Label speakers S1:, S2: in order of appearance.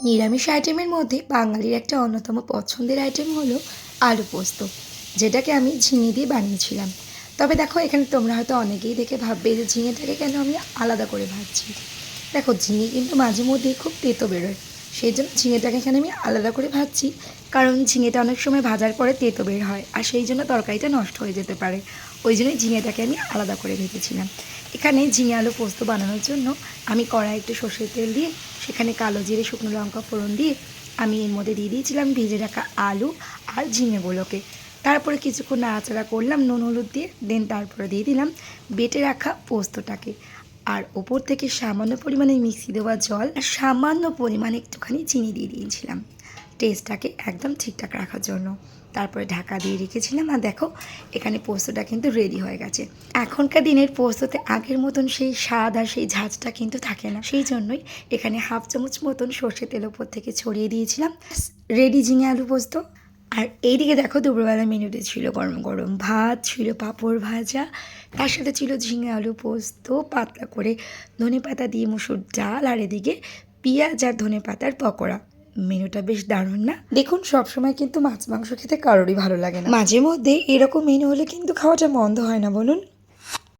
S1: নিরামিষ আইটেমের মধ্যে বাঙালির একটা অন্যতম পছন্দের আইটেম হলো আলু পোস্ত, যেটাকে আমি ঝিঙে দিয়ে বানিয়েছিলাম। তবে দেখো, এখানে তোমরা হয়তো অনেকেই দেখে ভাববে যে ঝিঙেটাকে কেন আমি আলাদা করে ভাজছি। দেখো, ঝিঙে কিন্তু মাঝে মধ্যেই খুব তেতো বেরোয়, সেই জন্য ঝিঙেটাকে এখানে আমি আলাদা করে ভাজছি। কারণ ঝিঙেটা অনেক সময় ভাজার পরে তেতো বের হয়, আর সেই জন্য তরকারিটা নষ্ট হয়ে যেতে পারে। ওই জন্যই ঝিঙেটাকে আমি আলাদা করে ভেজেছিলাম। এখানে ঝিঙে আলু পোস্ত বানানোর জন্য আমি কড়াই একটু সর্ষের তেল দিয়ে সেখানে কালো জিরে শুকনো লঙ্কা ফোড়ন দিয়ে আমি এর মধ্যে দিয়ে দিয়েছিলাম ভেজে রাখা আলু আর ঝিঙেগুলোকে। তারপরে কিছুক্ষণ নাড়াচাড়া করলাম নুন হলুদ দিয়ে, দেন তারপরে দিয়ে দিলাম বেটে রাখা পোস্তটাকে। আর ওপর থেকে সামান্য পরিমাণে মিক্সি দেওয়া জল আর সামান্য পরিমাণে একটুখানি চিনি দিয়ে দিয়েছিলাম টেস্টটাকে একদম ঠিকঠাক রাখার জন্য। তারপরে ঢাকা দিয়ে রেখেছিলাম। আর দেখো, এখানে পোস্তটা কিন্তু রেডি হয়ে গেছে। এখনকার দিনের পোস্ততে আগের মতন সেই স্বাদ আর সেই ঝাঁঝটা কিন্তু থাকে না, সেই জন্যই এখানে হাফ চামচ মতন সর্ষে তেল ওপর থেকে ছড়িয়ে দিয়েছিলাম। রেডি ঝিঙে আলু পোস্ত। আর এইদিকে দেখো, দুপুরবেলা মেনুতে ছিল গরম গরম ভাত, ছিল পাঁপড় ভাজা, তার সাথে ছিল ঝিঙে আলু পোস্ত, পাতলা করে ধনে পাতা দিয়ে মুসুর ডাল, আর এদিকে পেঁয়াজ আর ধনে পাতার পকোড়া। মেনুটা বেশ দারুণ না? দেখুন, সবসময় কিন্তু মাছ মাংস খেতে কারোরই ভালো লাগে না, মাঝে মধ্যে এরকম মেনু হলে কিন্তু খাওয়াটা মন্দ হয় না, বলুন।